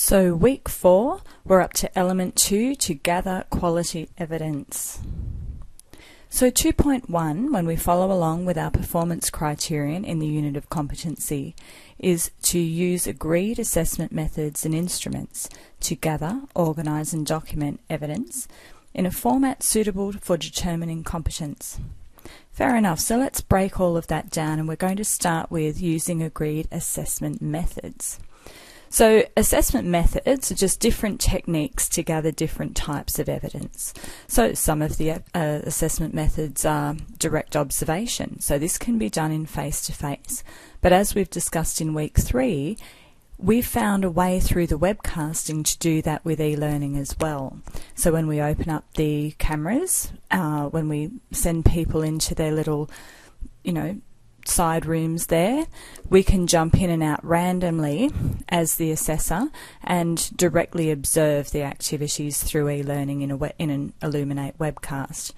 So week 4, we're up to element 2 to gather quality evidence. So 2.1, when we follow along with our performance criterion in the unit of competency, is to use agreed assessment methods and instruments to gather, organise and document evidence in a format suitable for determining competence. Fair enough, so let's break all of that down, and we're going to start with using agreed assessment methods. So assessment methods are just different techniques to gather different types of evidence. So some of the assessment methods are direct observation. So this can be done in face-to-face. But as we've discussed in week 3, we've found a way through the webcasting to do that with e-learning as well. So when we open up the cameras, when we send people into their little, side rooms there, we can jump in and out randomly as the assessor and directly observe the activities through e-learning in an Illuminate webcast.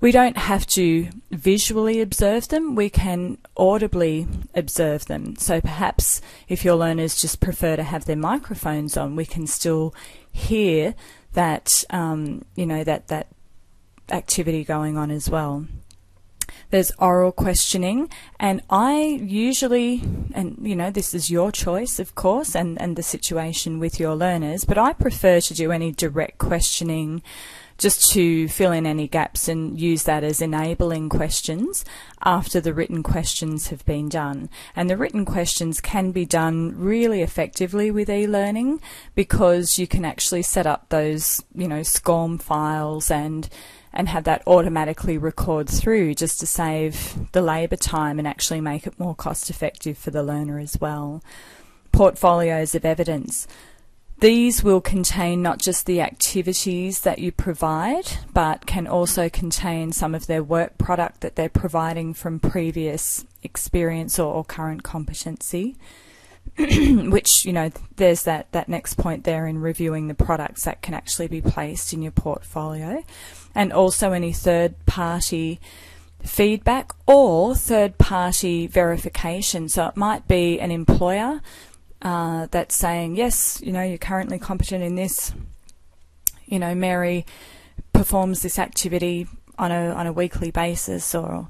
We don't have to visually observe them, we can audibly observe them. So perhaps if your learners just prefer to have their microphones on, we can still hear that, that activity going on as well. There's oral questioning, and I usually, and this is your choice of course, and the situation with your learners, but I prefer to do any direct questioning just to fill in any gaps and use that as enabling questions after the written questions have been done. And the written questions can be done really effectively with e-learning because you can actually set up those, SCORM files and have that automatically record through just to save the labour time and actually make it more cost effective for the learner as well. Portfolios of evidence. These will contain not just the activities that you provide, but can also contain some of their work product that they're providing from previous experience or current competency. Which, there's that next point there in reviewing the products that can actually be placed in your portfolio. And also any third-party feedback or third-party verification. So it might be an employer that's saying, yes, you're currently competent in this. Mary performs this activity on a weekly basis, or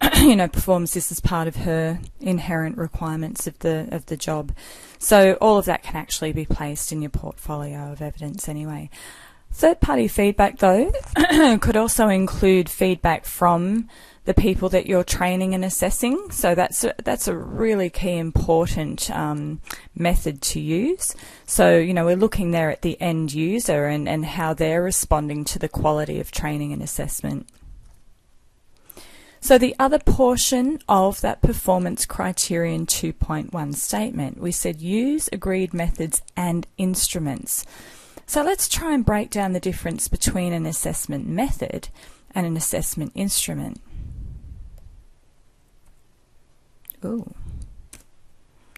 performs this as part of her inherent requirements of the job. So all of that can actually be placed in your portfolio of evidence anyway. Third-party feedback, though, could also include feedback from the people that you're training and assessing. So that's a really key important method to use. So, we're looking there at the end user and how they're responding to the quality of training and assessment. So the other portion of that performance criterion 2.1 statement, we said use agreed methods and instruments. So let's try and break down the difference between an assessment method and an assessment instrument. Ooh,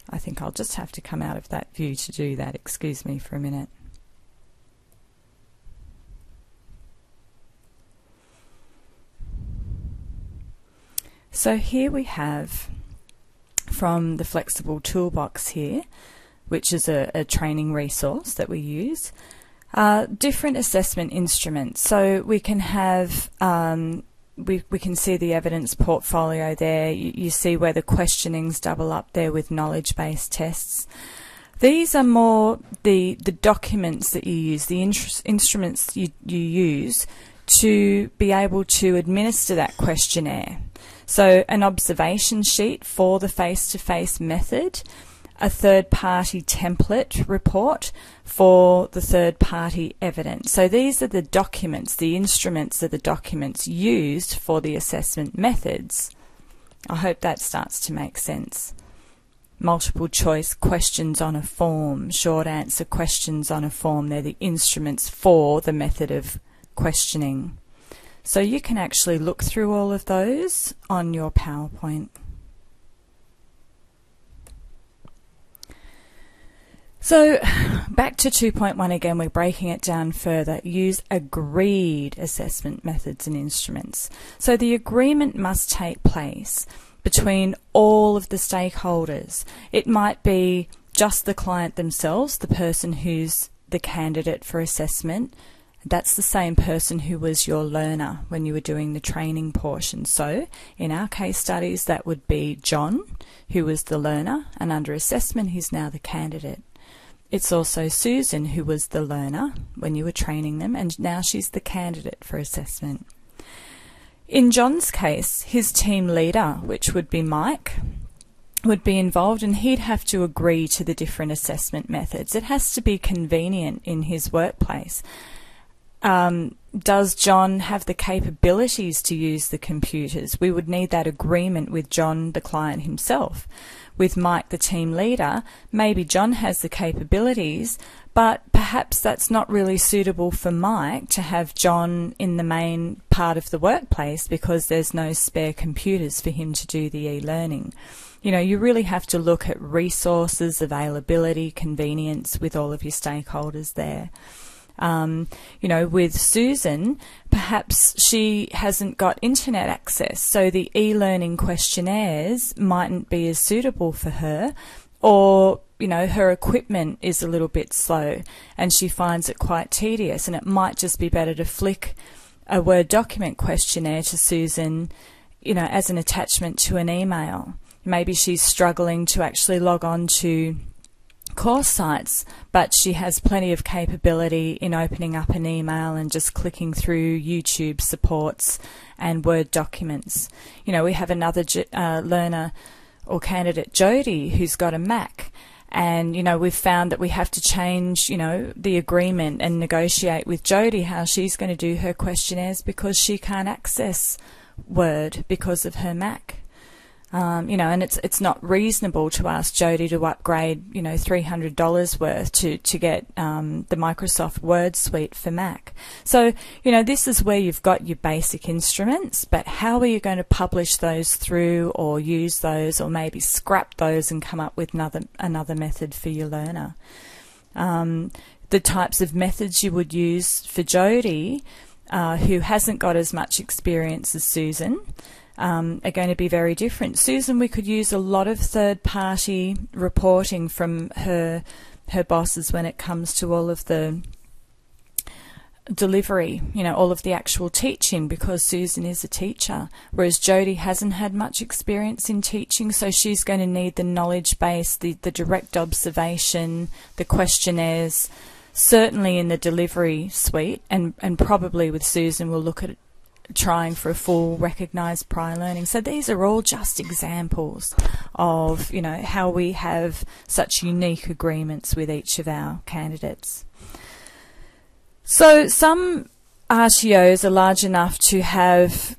I think I'll just have to come out of that view to do that. Excuse me for a minute. So here we have from the flexible toolbox here, which is a training resource that we use, different assessment instruments. So we can have, we can see the evidence portfolio there. You see where the questionings double up there with knowledge-based tests. These are more the documents that you use, the instruments you use to be able to administer that questionnaire. So an observation sheet for the face-to-face method, a third-party template report for the third-party evidence. So these are the documents, the instruments are the documents used for the assessment methods. I hope that starts to make sense. Multiple choice questions on a form, short answer questions on a form, they're the instruments for the method of questioning. So you can actually look through all of those on your PowerPoint. So back to 2.1 again, we're breaking it down further. Use agreed assessment methods and instruments. So the agreement must take place between all of the stakeholders. It might be just the client themselves, the person who's the candidate for assessment, that's the same person who was your learner when you were doing the training portion. So in our case studies, that would be John, who was the learner, and under assessment, he's now the candidate. It's also Susan, who was the learner when you were training them, and now she's the candidate for assessment. In John's case, his team leader, which would be Mike, would be involved, and he'd have to agree to the different assessment methods. It has to be convenient in his workplace. Does John have the capabilities to use the computers? We would need that agreement with John, the client himself. With Mike, the team leader, maybe John has the capabilities, but perhaps that's not really suitable for Mike to have John in the main part of the workplace because there's no spare computers for him to do the e-learning. You know, you really have to look at resources, availability, convenience with all of your stakeholders there. You know, with Susan, perhaps she hasn't got internet access, so the e-learning questionnaires mightn't be as suitable for her, or, you know, her equipment is a little bit slow and she finds it quite tedious, and it might just be better to flick a Word document questionnaire to Susan, you know, as an attachment to an email. Maybe she's struggling to actually log on to course sites, but she has plenty of capability in opening up an email and just clicking through YouTube supports and Word documents. You know, we have another learner or candidate, Jody, who's got a Mac, and, you know, we've found that we have to change, you know, the agreement and negotiate with Jody how she's going to do her questionnaires because she can't access Word because of her Mac. You know, and it's not reasonable to ask Jody to upgrade, you know, $300 worth to get the Microsoft Word suite for Mac. So, you know, this is where you've got your basic instruments, but how are you going to publish those through or use those or maybe scrap those and come up with another method for your learner? The types of methods you would use for Jody, who hasn't got as much experience as Susan, are going to be very different. Susan, we could use a lot of third-party reporting from her bosses when it comes to all of the delivery, you know, all of the actual teaching, because Susan is a teacher, whereas Jody hasn't had much experience in teaching, so she's going to need the knowledge base, the direct observation, the questionnaires, certainly in the delivery suite, and probably with Susan we'll look at trying for a full recognised prior learning. So these are all just examples of, you know, how we have such unique agreements with each of our candidates. So some RTOs are large enough to have,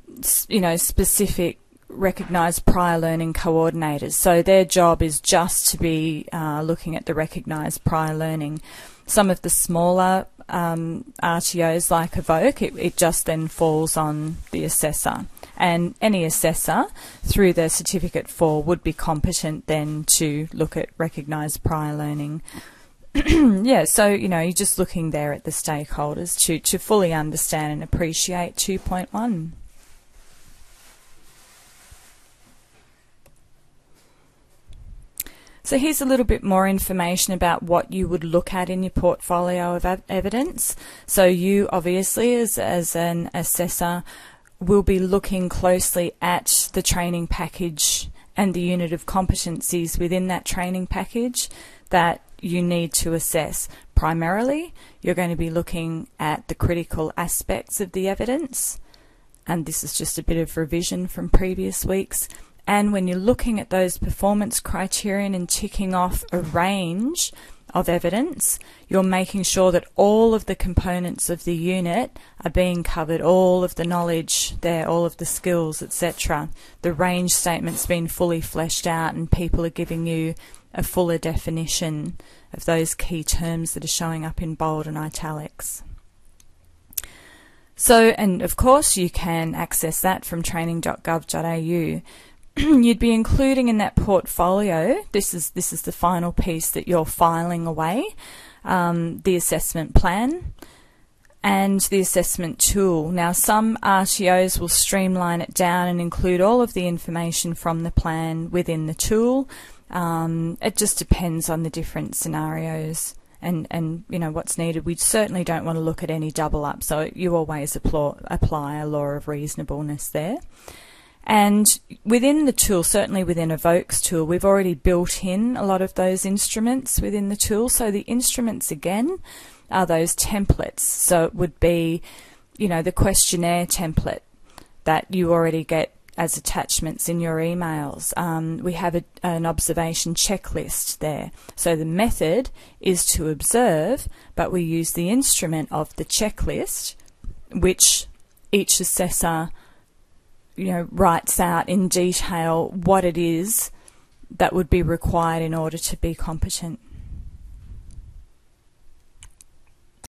you know, specific recognised prior learning coordinators. So their job is just to be looking at the recognised prior learning. Some of the smaller RTOs like Evoke, it just then falls on the assessor, and any assessor through their Certificate 4 would be competent then to look at recognised prior learning. Yeah, so, you know, you're just looking there at the stakeholders to fully understand and appreciate 2.1. So here's a little bit more information about what you would look at in your portfolio of evidence. So you obviously as an assessor will be looking closely at the training package and the unit of competencies within that training package that you need to assess. Primarily, you're going to be looking at the critical aspects of the evidence, and this is just a bit of revision from previous weeks. And when you're looking at those performance criterion and ticking off a range of evidence, you're making sure that all of the components of the unit are being covered, all of the knowledge there, all of the skills, etc. The range statement's been fully fleshed out and people are giving you a fuller definition of those key terms that are showing up in bold and italics. So, and of course you can access that from training.gov.au. You'd be including in that portfolio, this is the final piece that you're filing away, the assessment plan and the assessment tool. Now some RTOs will streamline it down and include all of the information from the plan within the tool, It just depends on the different scenarios and you know what's needed. We certainly don't want to look at any double up, so you always apply a law of reasonableness there. And within the tool, certainly within Evoke's tool, we've already built in a lot of those instruments within the tool. So the instruments, again, are those templates. So it would be, you know, the questionnaire template that you already get as attachments in your emails. We have an observation checklist there. So the method is to observe, but we use the instrument of the checklist, which each assessor, you know, writes out in detail what it is that would be required in order to be competent.